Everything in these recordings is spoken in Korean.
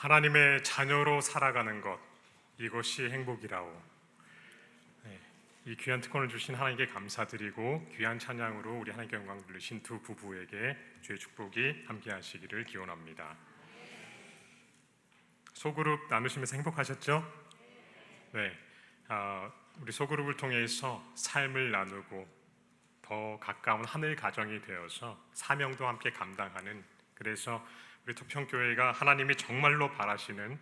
하나님의 자녀로 살아가는 것, 이것이 행복이라오. 이 귀한 특권을 주신 하나님께 감사드리고 귀한 찬양으로 우리 하나님께 영광 돌리신 두 부부에게 주의 축복이 함께 하시기를 기원합니다. 소그룹 나누시면서 행복하셨죠? 네, 우리 소그룹을 통해서 삶을 나누고 더 가까운 하늘 가정이 되어서 사명도 함께 감당하는, 그래서 우리 토평교회가 하나님이 정말로 바라시는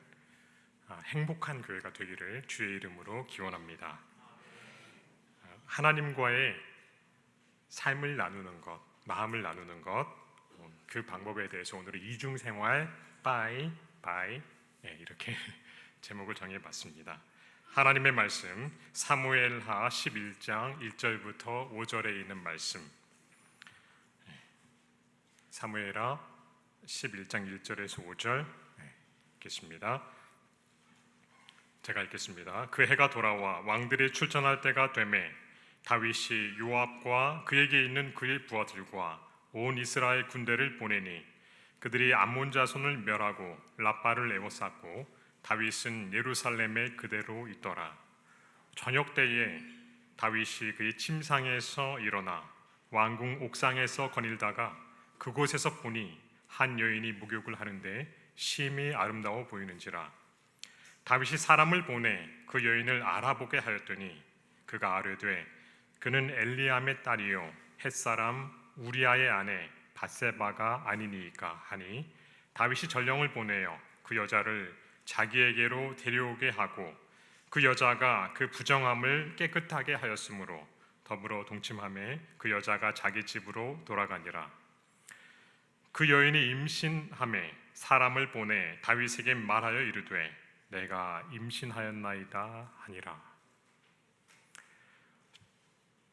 행복한 교회가 되기를 주의 이름으로 기원합니다. 하나님과의 삶을 나누는 것, 마음을 나누는 것, 그 방법에 대해서 오늘은 이중생활 바이 이렇게 제목을 정해봤습니다. 하나님의 말씀 사무엘하 11장 1절부터 5절에 있는 말씀, 사무엘하 11장 1절에서 5절 읽겠습니다. 제가 읽겠습니다. 그 해가 돌아와 왕들이 출전할 때가 되매 다윗이 요압과 그에게 있는 그의 부하들과 온 이스라엘 군대를 보내니 그들이 암몬 자손을 멸하고 라빠를 에워쌌고 다윗은 예루살렘에 그대로 있더라. 저녁 때에 다윗이 그의 침상에서 일어나 왕궁 옥상에서 거닐다가 그곳에서 보니 한 여인이 목욕을 하는데 심히 아름다워 보이는지라. 다윗이 사람을 보내 그 여인을 알아보게 하였더니 그가 아뢰되 그는 엘리암의 딸이요 햇사람 우리아의 아내 밧세바가 아니니이까 하니, 다윗이 전령을 보내어 그 여자를 자기에게로 데려오게 하고 그 여자가 그 부정함을 깨끗하게 하였으므로 더불어 동침하매 그 여자가 자기 집으로 돌아가니라. 그 여인이 임신하매 사람을 보내 다윗에게 말하여 이르되 내가 임신하였나이다 하니라.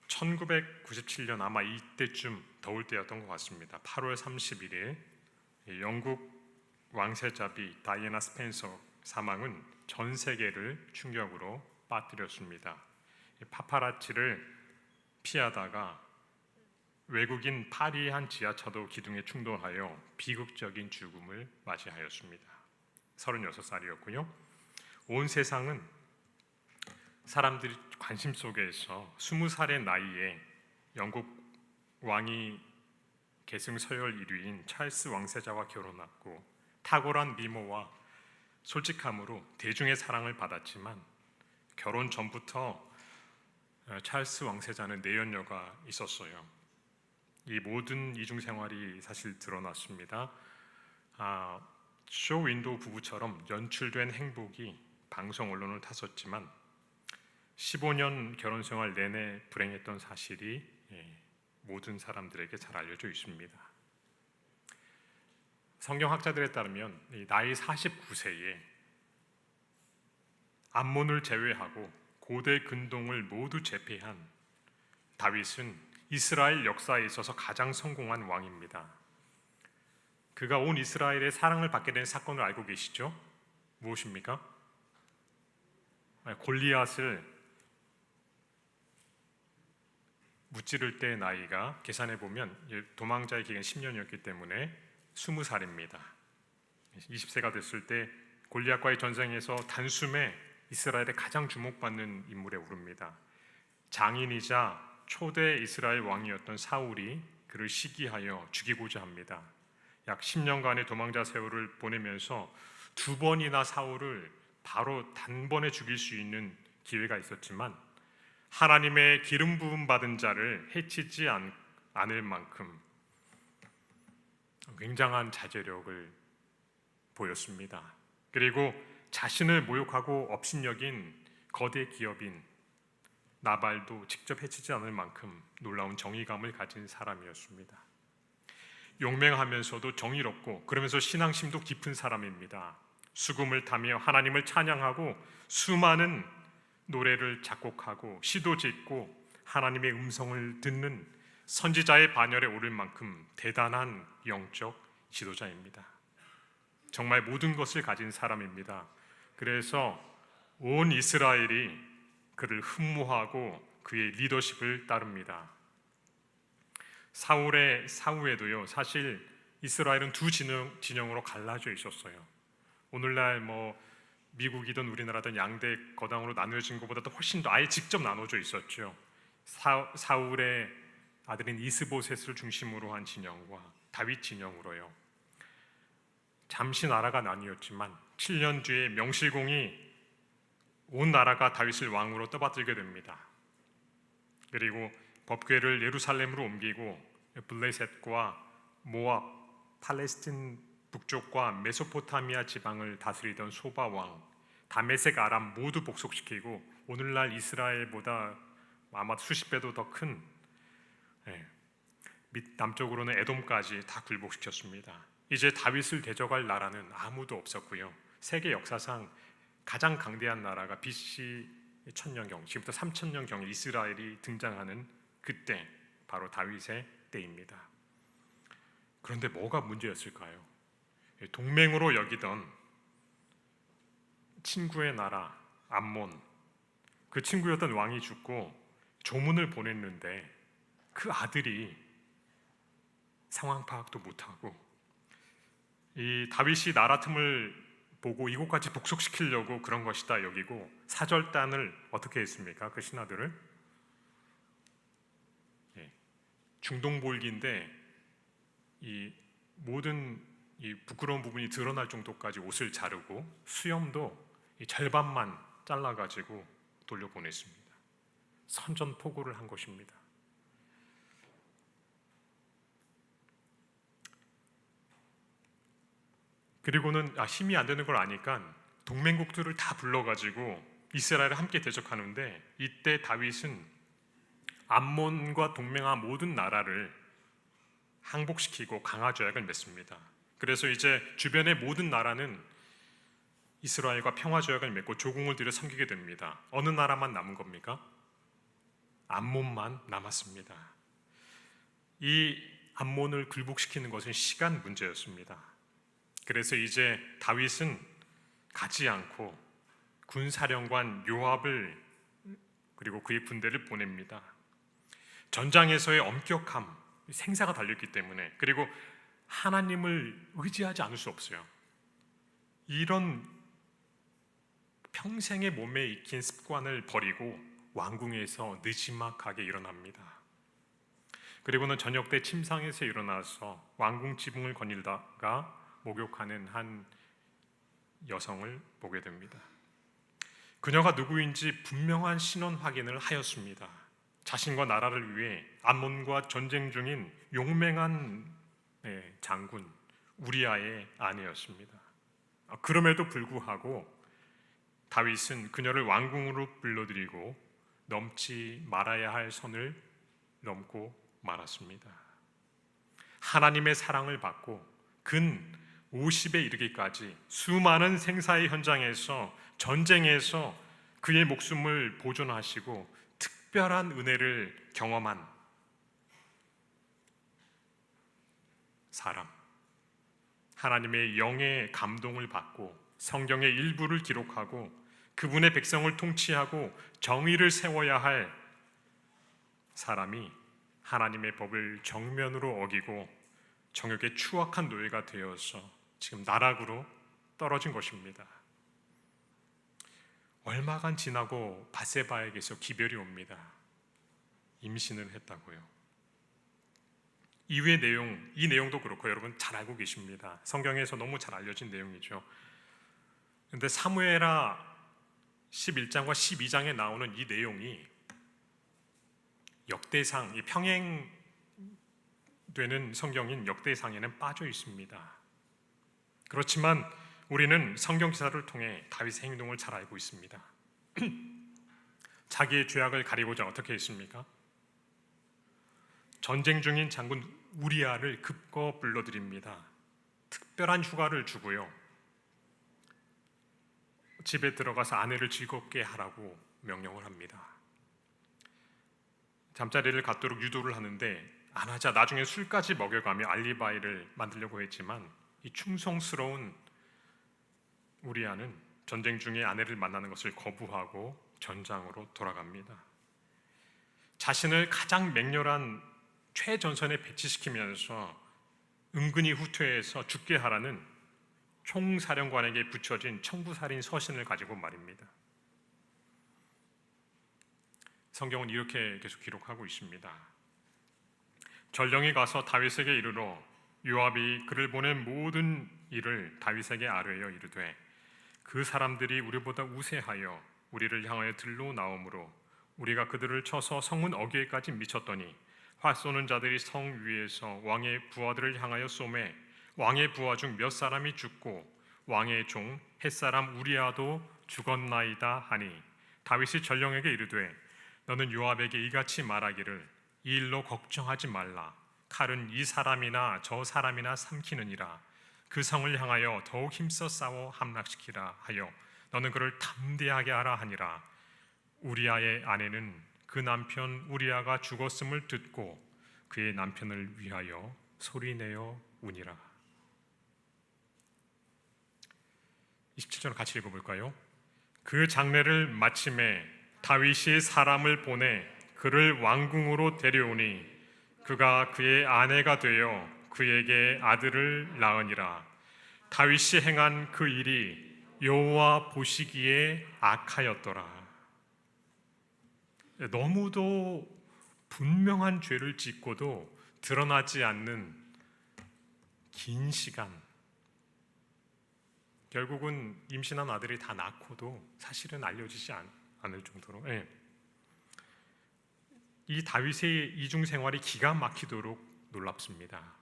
1997년 아마 이때쯤 더울 때였던 것 같습니다. 8월 31일 영국 왕세자비 다이애나 스펜서 사망은 전 세계를 충격으로 빠뜨렸습니다. 파파라치를 피하다가 외국인 파리의 한 지하차도 기둥에 충돌하여 비극적인 죽음을 맞이하였습니다. 36살이었군요. 온 세상은 사람들이 관심 속에서 20살의 나이에 영국 왕이 계승 서열 1위인 찰스 왕세자와 결혼했고 탁월한 미모와 솔직함으로 대중의 사랑을 받았지만 결혼 전부터 찰스 왕세자는 내연녀가 있었어요. 이 모든 이중생활이 사실 드러났습니다. 쇼 윈도우 부부처럼 연출된 행복이 방송 언론을 탔었지만 15년 결혼 생활 내내 불행했던 사실이 모든 사람들에게 잘 알려져 있습니다. 성경학자들에 따르면 나이 49세에 암몬을 제외하고 고대 근동을 모두 제패한 다윗은 이스라엘 역사에 있어서 가장 성공한 왕입니다. 그가 온 이스라엘의 사랑을 받게 된 사건을 알고 계시죠? 무엇입니까? 골리앗을 무찌를 때 나이가 계산해보면 도망자의 기간 10년이었기 때문에 20살입니다. 20세가 됐을 때 골리앗과의 전쟁에서 단숨에 이스라엘의 가장 주목받는 인물에 오릅니다. 장인이자 초대 이스라엘 왕이었던 사울이 그를 시기하여 죽이고자 합니다. 약 10년간의 도망자 세월을 보내면서 두 번이나 사울을 바로 단번에 죽일 수 있는 기회가 있었지만 하나님의 기름 부음 받은 자를 해치지 않을 만큼 굉장한 자제력을 보였습니다. 그리고 자신을 모욕하고 업신여긴 거대 기업인 나발도 직접 해치지 않을 만큼 놀라운 정의감을 가진 사람이었습니다. 용맹하면서도 정의롭고 그러면서 신앙심도 깊은 사람입니다. 수금을 타며 하나님을 찬양하고 수많은 노래를 작곡하고 시도 짓고 하나님의 음성을 듣는 선지자의 반열에 오를 만큼 대단한 영적 지도자입니다. 정말 모든 것을 가진 사람입니다. 그래서 온 이스라엘이 그를 흠모하고 그의 리더십을 따릅니다. 사울의 사후에도요, 사실 이스라엘은 두 진영으로 갈라져 있었어요. 오늘날 미국이든 우리나라든 양대 거당으로 나누어진 것보다도 훨씬 더 아예 직접 나눠져 있었죠. 사울의 아들인 이스보셋을 중심으로 한 진영과 다윗 진영으로요. 잠시 나라가 나뉘었지만 7년 뒤에 명실공히 온 나라가 다윗을 왕으로 떠받들게 됩니다. 그리고 법궤를 예루살렘으로 옮기고 블레셋과 모압, 팔레스틴 북쪽과 메소포타미아 지방을 다스리던 소바 왕 다메섹 아람 모두 복속시키고 오늘날 이스라엘보다 아마 수십 배도 더 큰 남쪽으로는 에돔까지 다 굴복시켰습니다. 이제 다윗을 대적할 나라는 아무도 없었고요. 세계 역사상 가장 강대한 나라가 BC 1000년경, 지금부터 3000년경에 이스라엘이 등장하는 그때 바로 다윗의 때입니다. 그런데 뭐가 문제였을까요? 동맹으로 여기던 친구의 나라 암몬, 그 친구였던 왕이 죽고 조문을 보냈는데 그 아들이 상황 파악도 못하고 이 다윗이 나라 틈을 보고 이곳까지 복속시키려고 그런 것이다 여기고 사절단을 어떻게 했습니까? 그 신하들을 중동볼기인데 이 모든 이 부끄러운 부분이 드러날 정도까지 옷을 자르고 수염도 이 절반만 잘라가지고 돌려보냈습니다. 선전포고를 한 것입니다. 그리고는 힘이 안 되는 걸 아니까 동맹국들을 다 불러가지고 이스라엘을 함께 대적하는데 이때 다윗은 암몬과 동맹한 모든 나라를 항복시키고 강화 조약을 맺습니다. 그래서 이제 주변의 모든 나라는 이스라엘과 평화 조약을 맺고 조공을 들여 섬기게 됩니다. 어느 나라만 남은 겁니까? 암몬만 남았습니다. 이 암몬을 굴복시키는 것은 시간 문제였습니다. 그래서 이제 다윗은 가지 않고 군사령관 요압을 그리고 그의 군대를 보냅니다. 전장에서의 엄격함, 생사가 달렸기 때문에 그리고 하나님을 의지하지 않을 수 없어요. 이런 평생의 몸에 익힌 습관을 버리고 왕궁에서 느지막하게 일어납니다. 그리고는 저녁 때 침상에서 일어나서 왕궁 지붕을 거닐다가 목욕하는 한 여성을 보게 됩니다. 그녀가 누구인지 분명한 신원 확인을 하였습니다. 자신과 나라를 위해 암몬과 전쟁 중인 용맹한 장군 우리아의 아내였습니다. 그럼에도 불구하고 다윗은 그녀를 왕궁으로 불러들이고 넘지 말아야 할 선을 넘고 말았습니다. 하나님의 사랑을 받고 근 50에 이르기까지 수많은 생사의 현장에서 전쟁에서 그의 목숨을 보존하시고 특별한 은혜를 경험한 사람, 하나님의 영의 감동을 받고 성경의 일부를 기록하고 그분의 백성을 통치하고 정의를 세워야 할 사람이 하나님의 법을 정면으로 어기고 정욕의 추악한 노예가 되어서 지금 나락으로 떨어진 것입니다. 얼마간 지나고 밧세바에게서 기별이 옵니다. 임신을 했다고요. 이후의 내용, 이 내용도 그렇고 여러분 잘 알고 계십니다. 성경에서 너무 잘 알려진 내용이죠. 그런데 사무엘하 11장과 12장에 나오는 이 내용이 역대상, 이 평행되는 성경인 역대상에는 빠져 있습니다. 그렇지만 우리는 성경 기사를 통해 다윗의 행동을 잘 알고 있습니다. 자기의 죄악을 가리고자 어떻게 했습니까? 전쟁 중인 장군 우리아를 급거 불러들입니다. 특별한 휴가를 주고요. 집에 들어가서 아내를 즐겁게 하라고 명령을 합니다. 잠자리를 갖도록 유도를 하는데 안 하자 나중에 술까지 먹여가며 알리바이를 만들려고 했지만 이 충성스러운 우리아는 전쟁 중에 아내를 만나는 것을 거부하고 전장으로 돌아갑니다. 자신을 가장 맹렬한 최전선에 배치시키면서 은근히 후퇴해서 죽게 하라는 총사령관에게 붙여진 청부살인 서신을 가지고 말입니다. 성경은 이렇게 계속 기록하고 있습니다. 전령이 가서 다윗에게 이르러 요압이 그를 보낸 모든 일을 다윗에게 아뢰어 이르되 그 사람들이 우리보다 우세하여 우리를 향하여 들로 나오므로 우리가 그들을 쳐서 성문 어귀에까지 미쳤더니 활 쏘는 자들이 성 위에서 왕의 부하들을 향하여 쏘매 왕의 부하 중 몇 사람이 죽고 왕의 종 햇사람 우리아도 죽었나이다 하니 다윗이 전령에게 이르되 너는 요압에게 이같이 말하기를 이 일로 걱정하지 말라. 칼은 이 사람이나 저 사람이나 삼키느니라. 그 성을 향하여 더욱 힘써 싸워 함락시키라 하여 너는 그를 담대하게 하라 하니라. 우리아의 아내는 그 남편 우리아가 죽었음을 듣고 그의 남편을 위하여 소리내어 우니라. 27절 같이 읽어볼까요? 그 장례를 마침에 다윗이 사람을 보내 그를 왕궁으로 데려오니 그가 그의 아내가 되어 그에게 아들을 낳으니라. 다윗이 행한 그 일이 여호와 보시기에 악하였더라. 너무도 분명한 죄를 짓고도 드러나지 않는 긴 시간, 결국은 임신한 아들이 다 낳고도 사실은 알려지지 않을 정도로 이 다윗의 이중 생활이 기가 막히도록 놀랍습니다.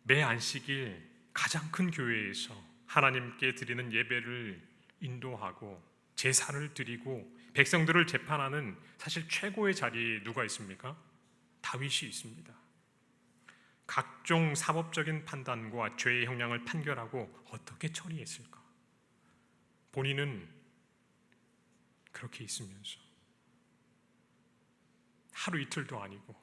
매 안식일 가장 큰 교회에서 하나님께 드리는 예배를 인도하고 제사를 드리고 백성들을 재판하는 사실 최고의 자리에 누가 있습니까? 다윗이 있습니다. 각종 사법적인 판단과 죄의 형량을 판결하고 어떻게 처리했을까? 본인은 그렇게 있으면서 하루 이틀도 아니고,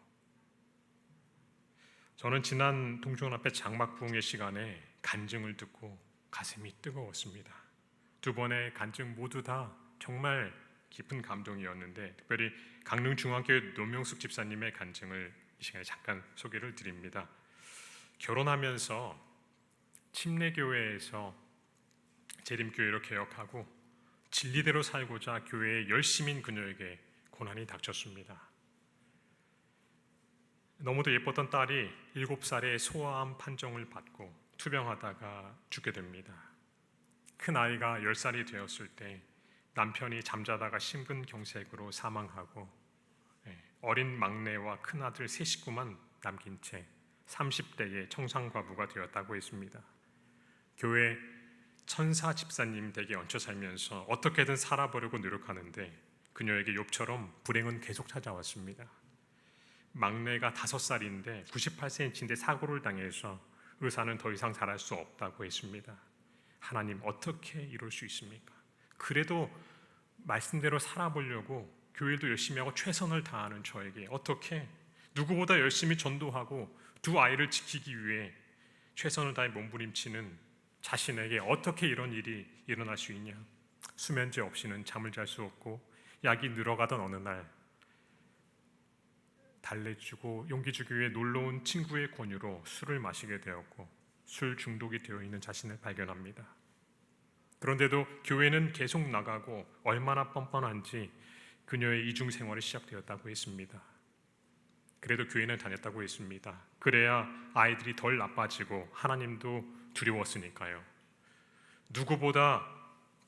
저는 지난 동주원 앞에 장막부흥의 시간에 간증을 듣고 가슴이 뜨거웠습니다. 두 번의 간증 모두 다 정말 깊은 감동이었는데, 특별히 강릉중앙교회 노명숙 집사님의 간증을 이 시간에 잠깐 소개를 드립니다. 결혼하면서 침례교회에서 재림교회로 개혁하고 진리대로 살고자 교회의 열심인 그녀에게 고난이 닥쳤습니다. 너무도 예뻤던 딸이 7살에 소아암 판정을 받고 투병하다가 죽게 됩니다. 큰 아이가 10살이 되었을 때 남편이 잠자다가 심근경색으로 사망하고 어린 막내와 큰아들 세 식구만 남긴 채 30대의 청산과부가 되었다고 했습니다. 교회 천사 집사님 댁에 얹혀 살면서 어떻게든 살아보려고 노력하는데 그녀에게 욥처럼 불행은 계속 찾아왔습니다. 막내가 5살인데 98cm인데 사고를 당해서 의사는 더 이상 살아갈 수 없다고 했습니다. 하나님, 어떻게 이럴 수 있습니까? 그래도 말씀대로 살아보려고 교회도 열심히 하고 최선을 다하는 저에게 어떻게 누구보다 열심히 전도하고 두 아이를 지키기 위해 최선을 다해 몸부림치는 자신에게 어떻게 이런 일이 일어날 수 있냐? 수면제 없이는 잠을 잘 수 없고, 약이 늘어가던 어느 날 달래주고 용기 주기 위해 놀러온 친구의 권유로 술을 마시게 되었고 술 중독이 되어 있는 자신을 발견합니다. 그런데도 교회는 계속 나가고 얼마나 뻔뻔한지 그녀의 이중 생활이 시작되었다고 했습니다. 그래도 교회는 다녔다고 했습니다. 그래야 아이들이 덜 나빠지고 하나님도 두려웠으니까요. 누구보다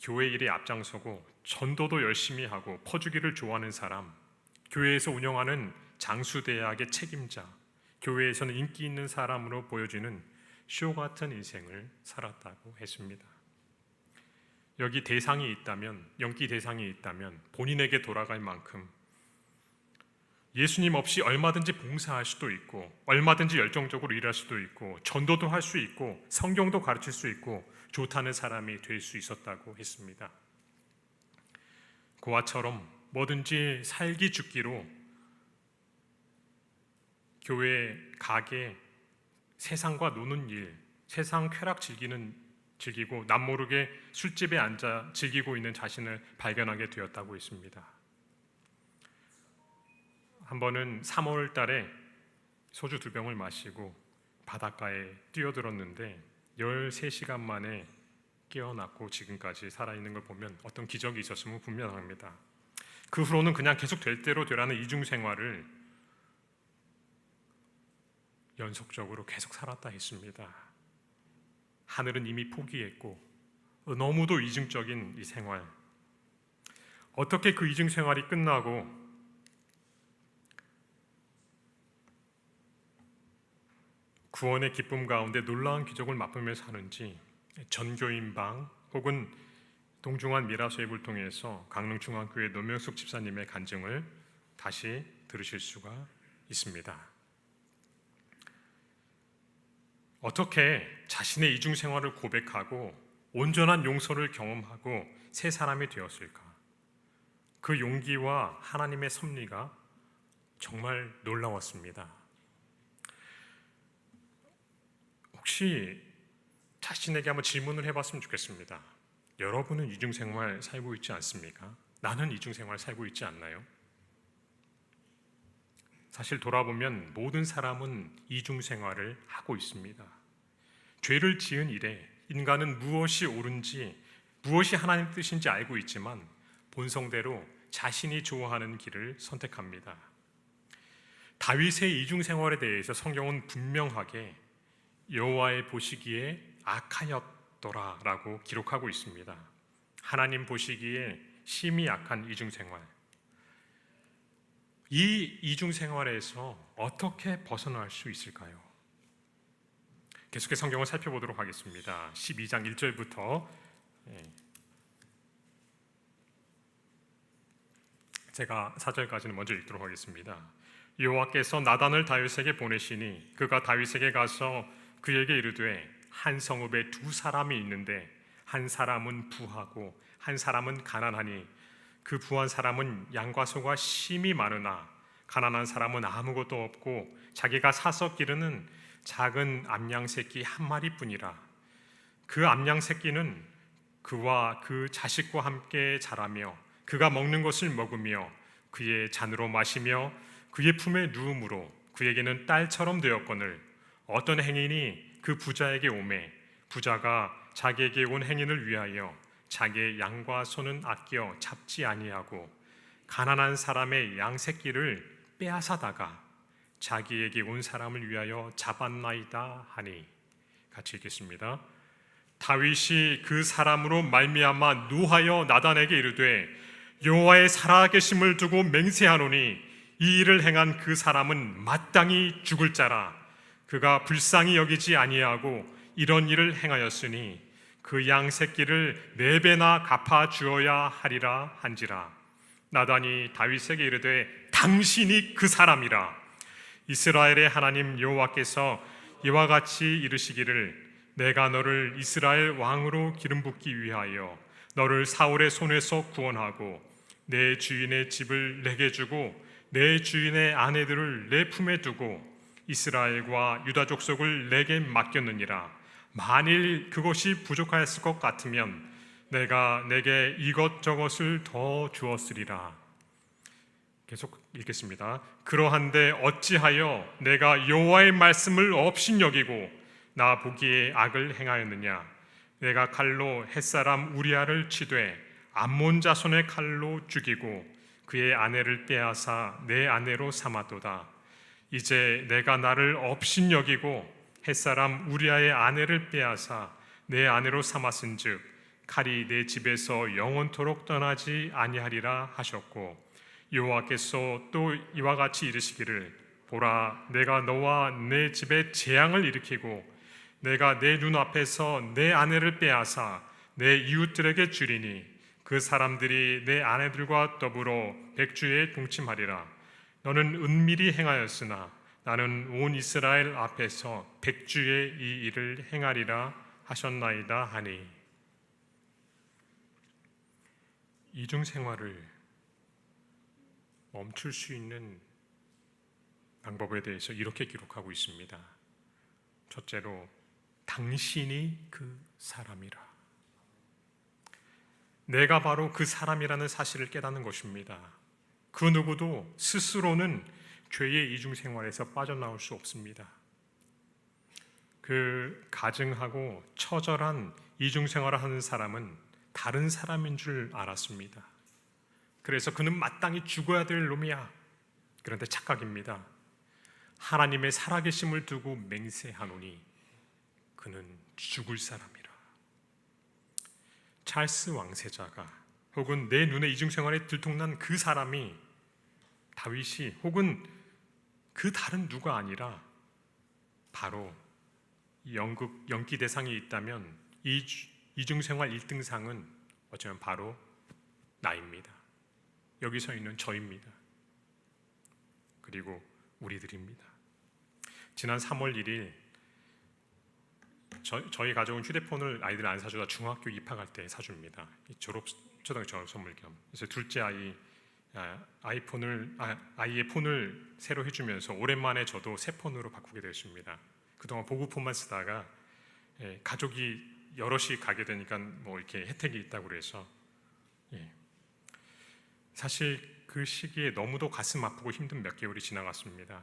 교회 일에 앞장서고 전도도 열심히 하고 퍼주기를 좋아하는 사람, 교회에서 운영하는 장수대학의 책임자, 교회에서는 인기 있는 사람으로 보여지는 쇼 같은 인생을 살았다고 했습니다. 여기 대상이 있다면, 연기 대상이 있다면 본인에게 돌아갈 만큼 예수님 없이 얼마든지 봉사할 수도 있고 얼마든지 열정적으로 일할 수도 있고 전도도 할 수 있고 성경도 가르칠 수 있고 좋다는 사람이 될 수 있었다고 했습니다. 고아처럼 뭐든지 살기 죽기로 교회, 가게, 세상과 노는 일, 세상 쾌락 즐기고 남모르게 술집에 앉아 즐기고 있는 자신을 발견하게 되었다고 했습니다. 한 번은 3월 달에 소주 2병을 마시고 바닷가에 뛰어들었는데 13시간 만에 깨어났고 지금까지 살아있는 걸 보면 어떤 기적이 있었으면 분명합니다. 그 후로는 그냥 계속 될 대로 되라는 이중생활을 연속적으로 계속 살았다 했습니다. 하늘은 이미 포기했고 너무도 이중적인 이 생활, 어떻게 그 이중생활이 끝나고 구원의 기쁨 가운데 놀라운 기적을 맛보며 사는지 전교인방 혹은 동중한 미라수앱을 통해서 강릉중앙교회 노명숙 집사님의 간증을 다시 들으실 수가 있습니다. 어떻게 자신의 이중생활을 고백하고 온전한 용서를 경험하고 새 사람이 되었을까? 그 용기와 하나님의 섭리가 정말 놀라웠습니다. 혹시 자신에게 한번 질문을 해봤으면 좋겠습니다. 여러분은 이중생활 살고 있지 않습니까? 나는 이중생활 살고 있지 않나요? 사실 돌아보면 모든 사람은 이중생활을 하고 있습니다. 죄를 지은 이래 인간은 무엇이 옳은지 무엇이 하나님 뜻인지 알고 있지만 본성대로 자신이 좋아하는 길을 선택합니다. 다윗의 이중생활에 대해서 성경은 분명하게 여호와의 보시기에 악하였더라라고 기록하고 있습니다. 하나님 보시기에 심히 악한 이중생활. 이 이중생활에서 어떻게 벗어날 수 있을까요? 계속해서 성경을 살펴보도록 하겠습니다. 12장 1절부터 제가 4절까지는 먼저 읽도록 하겠습니다. 여호와께서 나단을 다윗에게 보내시니 그가 다윗에게 가서 그에게 이르되 한 성읍에 두 사람이 있는데 한 사람은 부하고 한 사람은 가난하니 그 부한 사람은 양과 소가 심히 많으나 가난한 사람은 아무것도 없고 자기가 사서 기르는 작은 암양 새끼 한 마리뿐이라. 그 암양 새끼는 그와 그 자식과 함께 자라며 그가 먹는 것을 먹으며 그의 잔으로 마시며 그의 품에 누움으로 그에게는 딸처럼 되었거늘 어떤 행인이 그 부자에게 오매 부자가 자기에게 온 행인을 위하여 자기의 양과 소는 아껴 잡지 아니하고 가난한 사람의 양 새끼를 빼앗아다가 자기에게 온 사람을 위하여 잡았나이다 하니. 같이 읽겠습니다. 다윗이 그 사람으로 말미암아 노하여 나단에게 이르되 여호와의 살아계심을 두고 맹세하노니 이 일을 행한 그 사람은 마땅히 죽을 자라. 그가 불쌍히 여기지 아니하고 이런 일을 행하였으니 그 양 새끼를 4배나 갚아 주어야 하리라 한지라. 나단이 다윗에게 이르되 당신이 그 사람이라. 이스라엘의 하나님 여호와께서 이와 같이 이르시기를 내가 너를 이스라엘 왕으로 기름 붓기 위하여 너를 사울의 손에서 구원하고 내 주인의 집을 내게 주고 내 주인의 아내들을 내 품에 두고 이스라엘과 유다 족속을 내게 맡겼느니라. 만일 그것이 부족하였을 것 같으면 내가 내게 이것저것을 더 주었으리라. 계속 읽겠습니다. 그러한데 어찌하여 내가 여호와의 말씀을 업신여기고 나 보기에 악을 행하였느냐. 내가 칼로 햇사람 우리아를 치되 암몬 자손의 칼로 죽이고 그의 아내를 빼앗아 내 아내로 삼았도다. 이제 내가 나를 업신여기고 햇사람 우리아의 아내를 빼앗아 내 아내로 삼았은즉 칼이 내 집에서 영원토록 떠나지 아니하리라 하셨고 여호와께서 또 이와 같이 이르시기를 보라 내가 너와 내 집에 재앙을 일으키고 내가 내 눈앞에서 내 아내를 빼앗아 내 이웃들에게 주리니 그 사람들이 내 아내들과 더불어 백주에 동침하리라. 너는 은밀히 행하였으나 나는 온 이스라엘 앞에서 백주의 이 일을 행하리라 하셨나이다 하니. 이중생활을 멈출 수 있는 방법에 대해서 이렇게 기록하고 있습니다. 첫째로 당신이 그 사람이라. 내가 바로 그 사람이라는 사실을 깨닫는 것입니다. 그 누구도 스스로는 죄의 이중생활에서 빠져나올 수 없습니다. 그 가증하고 처절한 이중생활을 하는 사람은 다른 사람인 줄 알았습니다. 그래서 그는 마땅히 죽어야 될 놈이야. 그런데 착각입니다. 하나님의 살아계심을 두고 맹세하노니 그는 죽을 사람이라. 찰스 왕세자가 혹은 내 눈에 이중생활에 들통난 그 사람이 다윗이 혹은 그 다른 누가 아니라 바로 연기 대상이 있다면 이 이중생활 1등상은 어쩌면 바로 나입니다. 여기 서 있는 저입니다. 그리고 우리들입니다. 지난 3월 1일 저희 가족은 휴대폰을 아이들 안 사주다 중학교 입학할 때 사줍니다. 초등학교 졸업 선물 겸. 그래서 둘째 아이의 폰을 새로 해주면서 오랜만에 저도 새 폰으로 바꾸게 됐습니다. 그동안 보급폰만 쓰다가 가족이 여럿이 가게 되니까 뭐 이렇게 혜택이 있다고 그래서 사실 그 시기에 너무도 가슴 아프고 힘든 몇 개월이 지나갔습니다.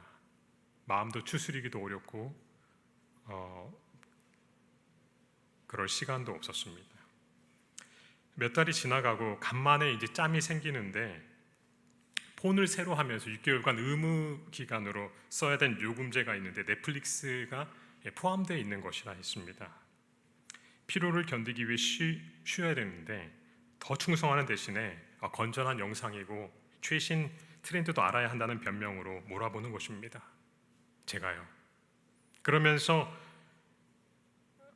마음도 추스리기도 어렵고 그럴 시간도 없었습니다. 몇 달이 지나가고 간만에 이제 짬이 생기는데 폰을 새로 하면서 6개월간 의무 기간으로 써야 된 요금제가 있는데 넷플릭스가 포함되어 있는 것이라 했습니다. 피로를 견디기 위해 쉬어야 되는데 더 충성하는 대신에 건전한 영상이고 최신 트렌드도 알아야 한다는 변명으로 몰아보는 것입니다. 제가요. 그러면서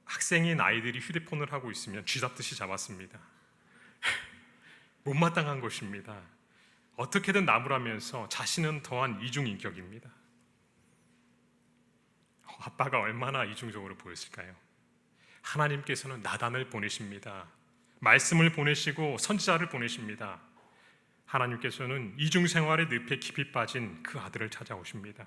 학생인 아이들이 휴대폰을 하고 있으면 쥐잡듯이 잡았습니다. 못마땅한 것입니다. 어떻게든 나무라면서 자신은 더한 이중인격입니다. 아빠가 얼마나 이중적으로 보였을까요? 하나님께서는 나단을 보내십니다. 말씀을 보내시고 선지자를 보내십니다. 하나님께서는 이중생활의 늪에 깊이 빠진 그 아들을 찾아오십니다.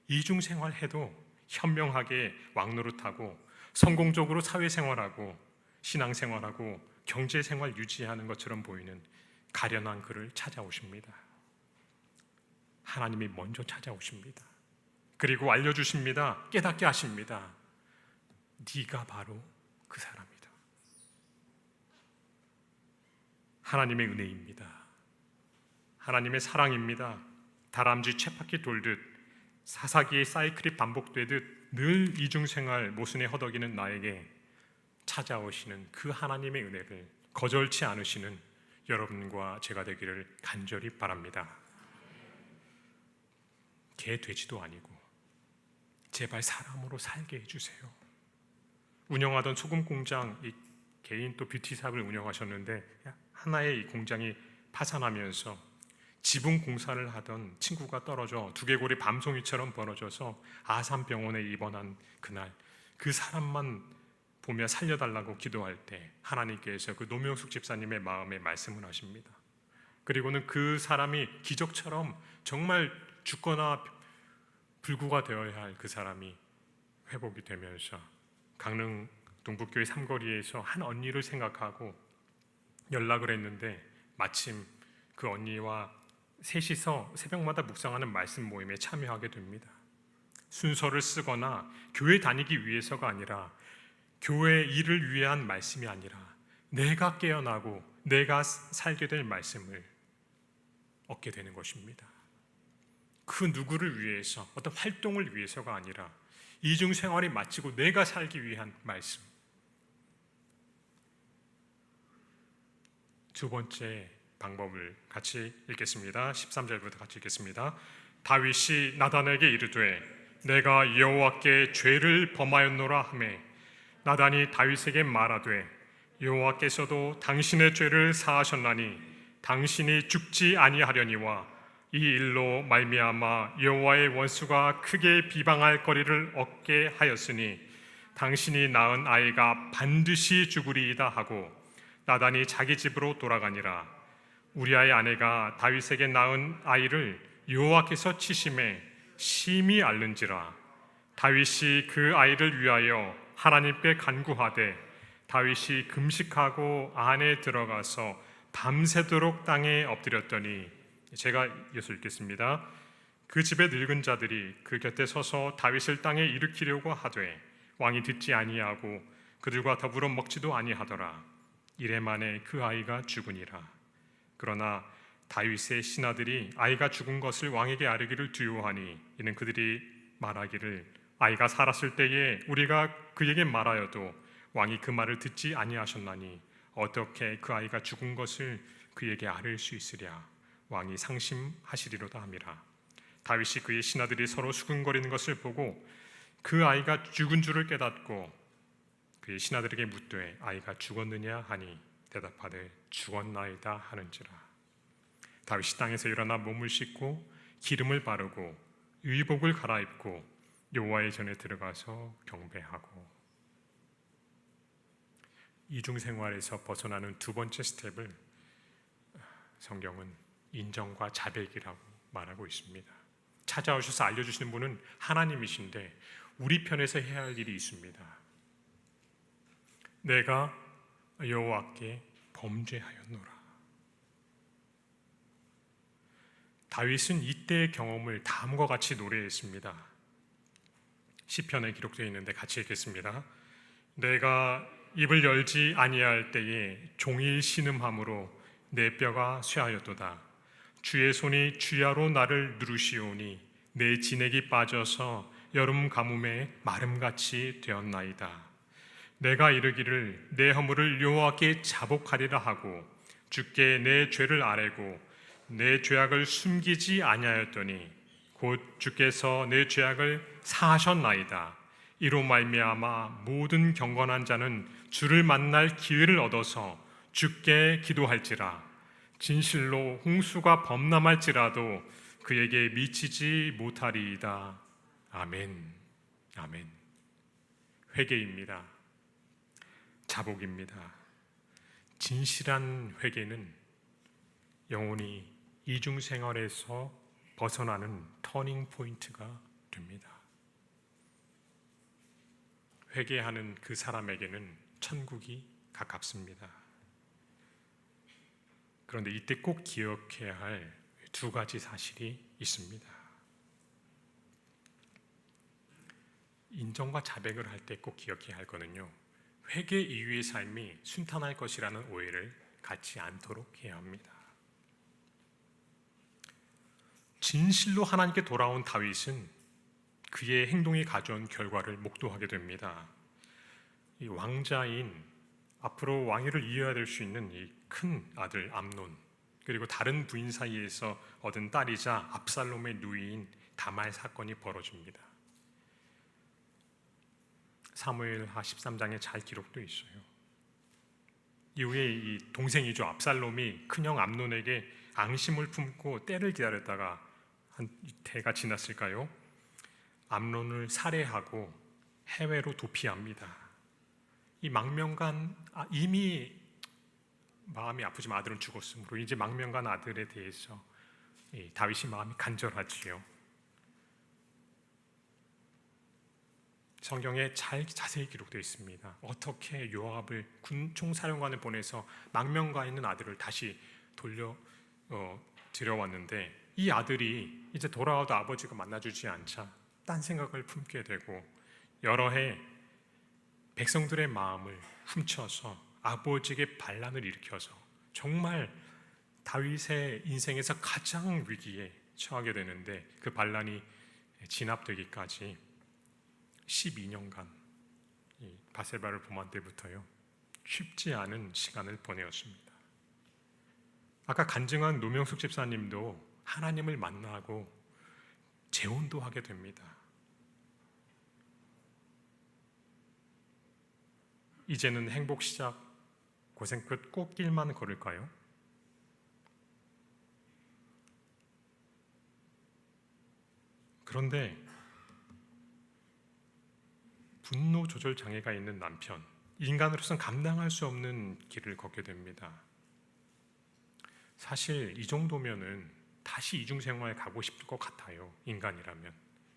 이중생활해도 현명하게 왕노릇하고 성공적으로 사회생활하고 신앙생활하고 경제생활 유지하는 것처럼 보이는 가련한 그를 찾아오십니다. 하나님이 먼저 찾아오십니다. 그리고 알려주십니다. 깨닫게 하십니다. 네가 바로 그 사람이다. 하나님의 은혜입니다. 하나님의 사랑입니다. 다람쥐 쳇바퀴 돌듯 사사기의 사이클이 반복되듯 늘 이중생활 모순에 허덕이는 나에게 찾아오시는 그 하나님의 은혜를 거절치 않으시는 여러분과 제가 되기를 간절히 바랍니다. 개 돼지도 아니고 제발 사람으로 살게 해주세요. 운영하던 소금 공장, 이 개인 또 뷰티샵을 운영하셨는데 하나의 이 공장이 파산하면서 지붕 공사를 하던 친구가 떨어져 두개골이 밤송이처럼 벌어져서 아산병원에 입원한 그날, 그 사람만 보며 살려달라고 기도할 때 하나님께서 그 노명숙 집사님의 마음에 말씀을 하십니다. 그리고는 그 사람이 기적처럼 정말 죽거나 불구가 되어야 할 그 사람이 회복이 되면서 강릉 동북교회 삼거리에서 한 언니를 생각하고 연락을 했는데 마침 그 언니와 셋이서 새벽마다 묵상하는 말씀 모임에 참여하게 됩니다. 순서를 쓰거나 교회 다니기 위해서가 아니라 교회 일을 위한 말씀이 아니라 내가 깨어나고 내가 살게 될 말씀을 얻게 되는 것입니다. 그 누구를 위해서 어떤 활동을 위해서가 아니라 이중생활이 마치고 내가 살기 위한 말씀. 두 번째 방법을 같이 읽겠습니다. 13절부터 같이 읽겠습니다. 다윗이 나단에게 이르되 내가 여호와께 죄를 범하였노라 하매 나단이 다윗에게 말하되 여호와께서도 당신의 죄를 사하셨나니 당신이 죽지 아니하려니와 이 일로 말미암아 여호와의 원수가 크게 비방할 거리를 얻게 하였으니 당신이 낳은 아이가 반드시 죽으리이다 하고 나단이 자기 집으로 돌아가니라. 우리아의 아내가 다윗에게 낳은 아이를 여호와께서 치심에 심히 앓는지라. 다윗이 그 아이를 위하여 하나님께 간구하되 다윗이 금식하고 안에 들어가서 밤새도록 땅에 엎드렸더니, 제가 이어서 읽겠습니다. 그 집의 늙은 자들이 그 곁에 서서 다윗을 땅에 일으키려고 하되 왕이 듣지 아니하고 그들과 더불어 먹지도 아니하더라. 이래 만에 그 아이가 죽으니라. 그러나 다윗의 신하들이 아이가 죽은 것을 왕에게 아뢰기를 두려워하니 이는 그들이 말하기를 아이가 살았을 때에 우리가 그에게 말하여도 왕이 그 말을 듣지 아니하셨나니 어떻게 그 아이가 죽은 것을 그에게 아뢰일 수 있으랴. 왕이 상심하시리로다 함이라. 다윗이 그의 신하들이 서로 수군거리는 것을 보고 그 아이가 죽은 줄을 깨닫고 그의 신하들에게 묻되 아이가 죽었느냐 하니 대답하되 죽었나이다 하는지라. 다윗이 땅에서 일어나 몸을 씻고 기름을 바르고 의복을 갈아입고 여호와의 전에 들어가서 경배하고. 이중생활에서 벗어나는 두 번째 스텝을 성경은 인정과 자백이라고 말하고 있습니다. 찾아오셔서 알려주시는 분은 하나님이신데 우리 편에서 해야 할 일이 있습니다. 내가 여호와께 범죄하였노라. 다윗은 이때의 경험을 다음과 같이 노래했습니다. 시편에 기록되어 있는데 같이 읽겠습니다. 내가 입을 열지 아니할 때에 종일 신음함으로 내 뼈가 쇠하였도다. 주의 손이 주야로 나를 누르시오니 내 진액이 빠져서 여름 가뭄에 마름같이 되었나이다. 내가 이르기를 내 허물을 여호와께 자복하리라 하고 주께 내 죄를 아뢰고 내 죄악을 숨기지 아니하였더니 곧 주께서 내 죄악을 사하셨나이다. 이로 말미암아 모든 경건한 자는 주를 만날 기회를 얻어서 주께 기도할지라. 진실로 홍수가 범람할지라도 그에게 미치지 못하리이다. 아멘. 아멘. 회개입니다. 자복입니다. 진실한 회개는 영혼이 이중생활에서 벗어나는 터닝 포인트가 됩니다. 회개하는 그 사람에게는 천국이 가깝습니다. 그런데 이때 꼭 기억해야 할 두 가지 사실이 있습니다. 인정과 자백을 할 때 꼭 기억해야 할 거는요, 회개 이후의 삶이 순탄할 것이라는 오해를 갖지 않도록 해야 합니다. 진실로 하나님께 돌아온 다윗은 그의 행동이 가져온 결과를 목도하게 됩니다. 이 왕자인 앞으로 왕위를 이어야 될 수 있는 이 큰 아들 암논, 그리고 다른 부인 사이에서 얻은 딸이자 압살롬의 누이인 다말 사건이 벌어집니다. 사무엘하 13장에 잘 기록되어 있어요. 이후에 이 동생이죠, 압살롬이 큰형 암논에게 앙심을 품고 때를 기다렸다가 한 이태가 지났을까요? 암논을 살해하고 해외로 도피합니다. 이 망명간 이미 마음이 아프지만 아들은 죽었으므로 이제 망명간 아들에 대해서 다윗이 마음이 간절하지요. 성경에 자세히 기록되어 있습니다. 어떻게 요압을 군총사령관을 보내서 망명가 있는 아들을 다시 돌려 들여왔는데 이 아들이 이제 돌아와도 아버지가 만나주지 않자 딴 생각을 품게 되고 여러 해 백성들의 마음을 훔쳐서 아버지에게 반란을 일으켜서 정말 다윗의 인생에서 가장 위기에 처하게 되는데 그 반란이 진압되기까지 12년간 바세바를 범한 때부터요 쉽지 않은 시간을 보내었습니다. 아까 간증한 노명숙 집사님도 하나님을 만나고 재혼도 하게 됩니다. 이제는 행복 시작, 고생 끝 꽃길만 걸을까요? 그런데 분노 조절 장애가 있는 남편, 인간으로서는 감당할 수 없는 길을 걷게 됩니다. 사실 이 정도면은 다시 이중생활에 가고 싶을 것 같아요, 인간이라면.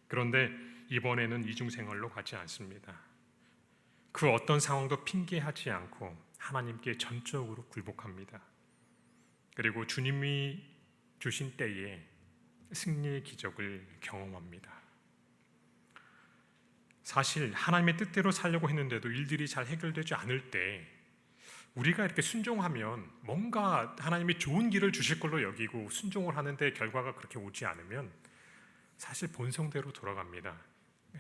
그런데 이번에는 이중생활로 가지 않습니다. 그 어떤 상황도 핑계하지 않고 하나님께 전적으로 굴복합니다. 그리고 주님이 주신 때에 승리의 기적을 경험합니다. 사실 하나님의 뜻대로 살려고 했는데도 일들이 잘 해결되지 않을 때 우리가 이렇게 순종하면 뭔가 하나님이 좋은 길을 주실 걸로 여기고 순종을 하는데 결과가 그렇게 오지 않으면 사실 본성대로 돌아갑니다.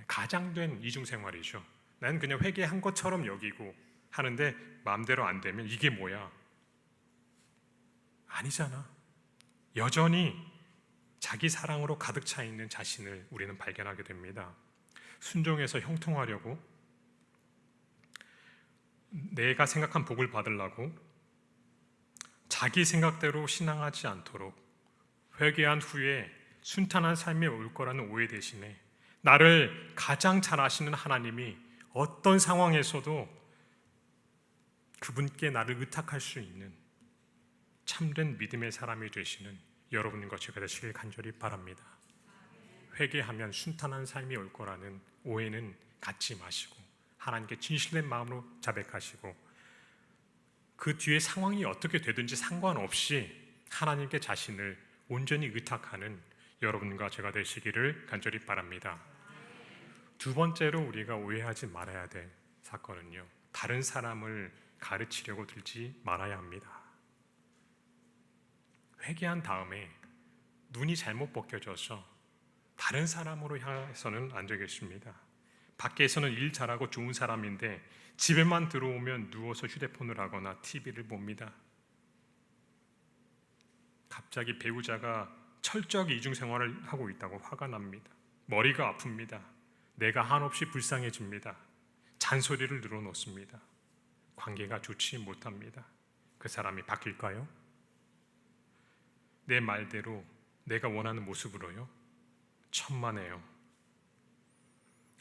가장된 이중생활이죠. 나는 그냥 회개한 것처럼 여기고 하는데 마음대로 안 되면 이게 뭐야? 아니잖아. 여전히 자기 사랑으로 가득 차 있는 자신을 우리는 발견하게 됩니다. 순종해서 형통하려고, 내가 생각한 복을 받으려고 자기 생각대로 신앙하지 않도록 회개한 후에 순탄한 삶이 올 거라는 오해 대신에 나를 가장 잘 아시는 하나님이 어떤 상황에서도 그분께 나를 의탁할 수 있는 참된 믿음의 사람이 되시는 여러분과 제가 되시길 간절히 바랍니다. 회개하면 순탄한 삶이 올 거라는 오해는 갖지 마시고 하나님께 진실된 마음으로 자백하시고 그 뒤에 상황이 어떻게 되든지 상관없이 하나님께 자신을 온전히 의탁하는 여러분과 제가 되시기를 간절히 바랍니다. 두 번째로 우리가 오해하지 말아야 될 사건은요, 다른 사람을 가르치려고 들지 말아야 합니다. 회개한 다음에 눈이 잘못 벗겨져서 다른 사람으로 향해서는 안 되겠습니다. 밖에서는 일 잘하고 좋은 사람인데 집에만 들어오면 누워서 휴대폰을 하거나 TV를 봅니다. 갑자기 배우자가 철저하게 이중생활을 하고 있다고 화가 납니다. 머리가 아픕니다. 내가 한없이 불쌍해집니다. 잔소리를 늘어놓습니다. 관계가 좋지 못합니다. 그 사람이 바뀔까요? 내 말대로 내가 원하는 모습으로요? 천만에요.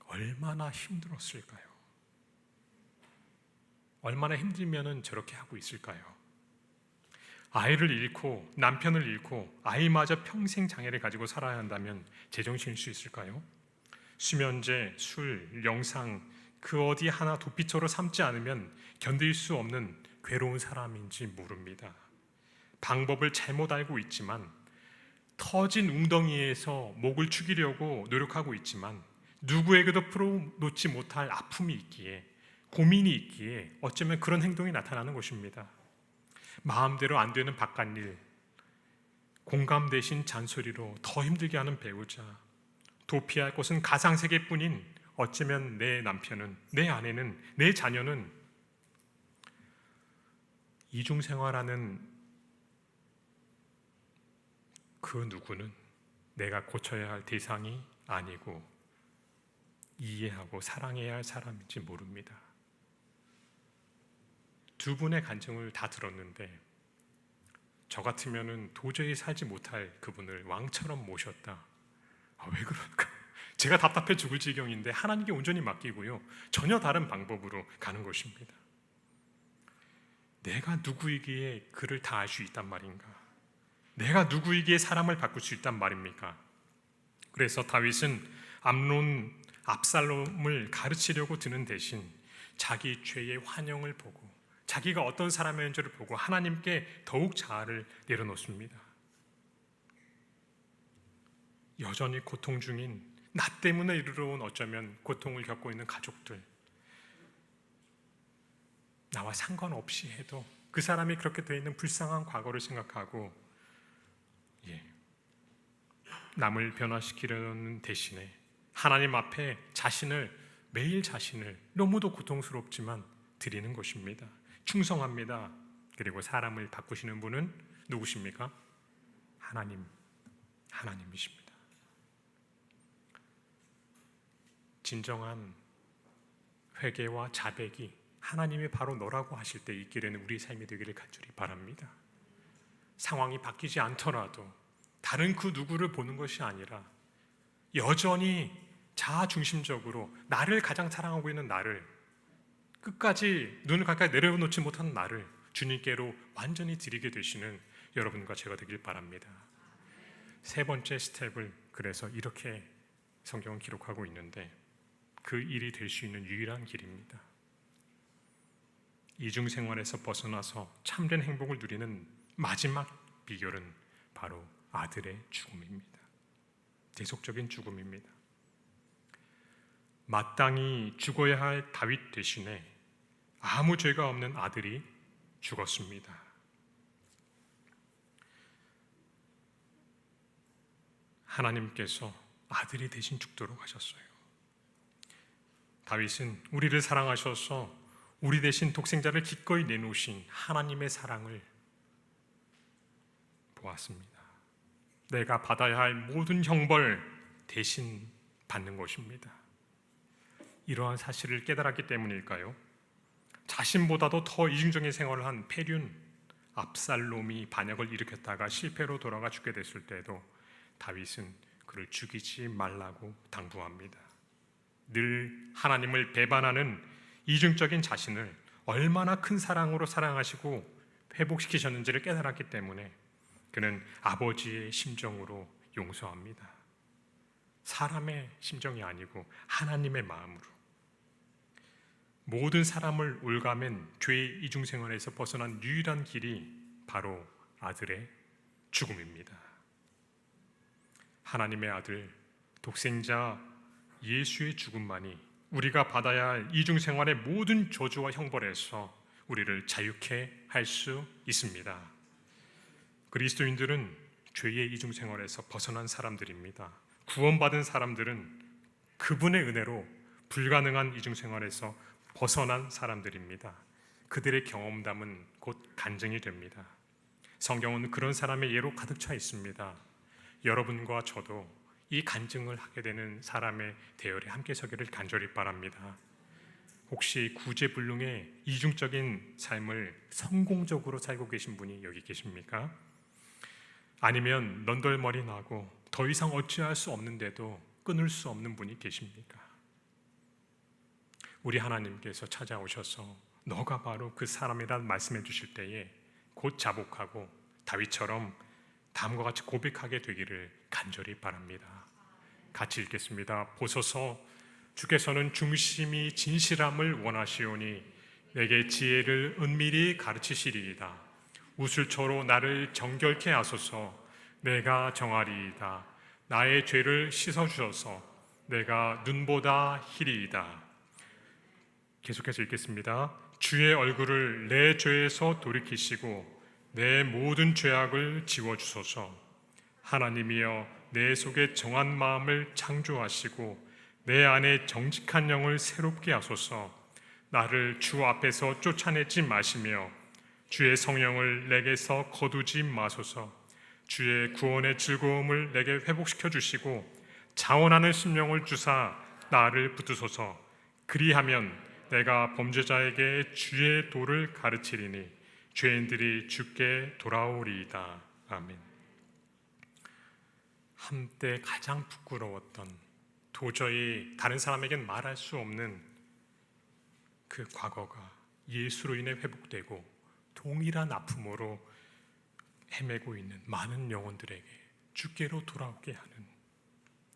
얼마나 힘들었을까요? 얼마나 힘들면은 저렇게 하고 있을까요? 아이를 잃고 남편을 잃고 아이마저 평생 장애를 가지고 살아야 한다면 제정신일 수 있을까요? 수면제, 술, 영상 그 어디 하나 도피처로 삼지 않으면 견딜 수 없는 괴로운 사람인지 모릅니다. 방법을 잘못 알고 있지만 터진 웅덩이에서 목을 축이려고 노력하고 있지만 누구에게도 풀어놓지 못할 아픔이 있기에, 고민이 있기에 어쩌면 그런 행동이 나타나는 것입니다. 마음대로 안 되는 바깥일, 공감 대신 잔소리로 더 힘들게 하는 배우자, 도피할 것은 가상세계뿐인 어쩌면 내 남편은, 내 아내는, 내 자녀는 이중생활하는 그 누구는 내가 고쳐야 할 대상이 아니고 이해하고 사랑해야 할 사람인지 모릅니다. 두 분의 간증을 다 들었는데 저 같으면은 도저히 살지 못할 그분을 왕처럼 모셨다. 왜 그럴까? 제가 답답해 죽을 지경인데 하나님께 온전히 맡기고요, 전혀 다른 방법으로 가는 것입니다. 내가 누구이기에 그를 다 알 수 있단 말인가? 내가 누구이기에 사람을 바꿀 수 있단 말입니까? 그래서 다윗은 압살롬을 가르치려고 드는 대신 자기 죄의 환영을 보고 자기가 어떤 사람이었는지를 보고 하나님께 더욱 자아를 내려놓습니다. 여전히 고통 중인, 나 때문에 이르러온 어쩌면 고통을 겪고 있는 가족들, 나와 상관없이 해도 그 사람이 그렇게 되어 있는 불쌍한 과거를 생각하고 남을 변화시키려는 대신에 하나님 앞에 매일 자신을 너무도 고통스럽지만 드리는 것입니다. 충성합니다. 그리고 사람을 바꾸시는 분은 누구십니까? 하나님이십니다. 진정한 회개와 자백이 하나님이 바로 너라고 하실 때 있기에는 우리의 삶이 되기를 간절히 바랍니다. 상황이 바뀌지 않더라도 다른 그 누구를 보는 것이 아니라 여전히 자아중심적으로 나를 가장 사랑하고 있는 나를, 끝까지 눈을 가까이 내려놓지 못하는 나를 주님께로 완전히 드리게 되시는 여러분과 제가 되길 바랍니다. 세 번째 스텝을 그래서 이렇게 성경은 기록하고 있는데 그 일이 될 수 있는 유일한 길입니다. 이중생활에서 벗어나서 참된 행복을 누리는 마지막 비결은 바로 아들의 죽음입니다. 대속적인 죽음입니다. 마땅히 죽어야 할 다윗 대신에 아무 죄가 없는 아들이 죽었습니다. 하나님께서 아들이 대신 죽도록 하셨어요. 다윗은 우리를 사랑하셔서 우리 대신 독생자를 기꺼이 내놓으신 하나님의 사랑을 보았습니다. 내가 받아야 할 모든 형벌 대신 받는 것입니다. 이러한 사실을 깨달았기 때문일까요? 자신보다도 더 이중적인 생활을 한 페륜 압살롬이 반역을 일으켰다가 실패로 돌아가 죽게 됐을 때도 다윗은 그를 죽이지 말라고 당부합니다. 늘 하나님을 배반하는 이중적인 자신을 얼마나 큰 사랑으로 사랑하시고 회복시키셨는지를 깨달았기 때문에 그는 아버지의 심정으로 용서합니다. 사람의 심정이 아니고 하나님의 마음으로. 모든 사람을 올가맨 죄의 이중생활에서 벗어난 유일한 길이 바로 아들의 죽음입니다. 하나님의 아들, 독생자 예수의 죽음만이 우리가 받아야 할 이중생활의 모든 저주와 형벌에서 우리를 자유케 할 수 있습니다. 그리스도인들은 죄의 이중생활에서 벗어난 사람들입니다. 구원받은 사람들은 그분의 은혜로 불가능한 이중생활에서 벗어난 사람들입니다. 그들의 경험담은 곧 간증이 됩니다. 성경은 그런 사람의 예로 가득 차 있습니다. 여러분과 저도 이 간증을 하게 되는 사람의 대열에 함께 서기를 간절히 바랍니다. 혹시 구제불능의 이중적인 삶을 성공적으로 살고 계신 분이 여기 계십니까? 아니면 넌덜머리 나고 더 이상 어찌할 수 없는데도 끊을 수 없는 분이 계십니까? 우리 하나님께서 찾아오셔서 너가 바로 그 사람이란 말씀해 주실 때에 곧 자복하고 다윗처럼 다음과 같이 고백하게 되기를 간절히 바랍니다. 같이 읽겠습니다. 보소서, 주께서는 중심이 진실함을 원하시오니 내게 지혜를 은밀히 가르치시리이다. 우슬초로 나를 정결케 하소서. 내가 정하리이다. 나의 죄를 씻어주셔서 내가 눈보다 희리이다. 계속해서 읽겠습니다. 주의 얼굴을 내 죄에서 돌이키시고 내 모든 죄악을 지워주소서. 하나님이여, 내 속에 정한 마음을 창조하시고 내 안에 정직한 영을 새롭게 하소서. 나를 주 앞에서 쫓아내지 마시며 주의 성령을 내게서 거두지 마소서. 주의 구원의 즐거움을 내게 회복시켜 주시고 자원하는 심령을 주사 나를 붙드소서. 그리하면 내가 범죄자에게 주의 도를 가르치리니 죄인들이 주께 돌아오리이다. 아멘. 한때 가장 부끄러웠던, 도저히 다른 사람에겐 말할 수 없는 그 과거가 예수로 인해 회복되고 동일한 아픔으로 헤매고 있는 많은 영혼들에게 주께로 돌아오게 하는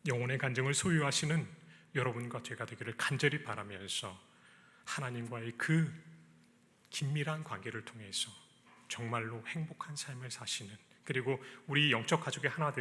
영혼의 간증을 소유하시는 여러분과 제가 되기를 간절히 바라면서 하나님과의 그 긴밀한 관계를 통해서 정말로 행복한 삶을 사시는, 그리고 우리 영적 가족의 하나 된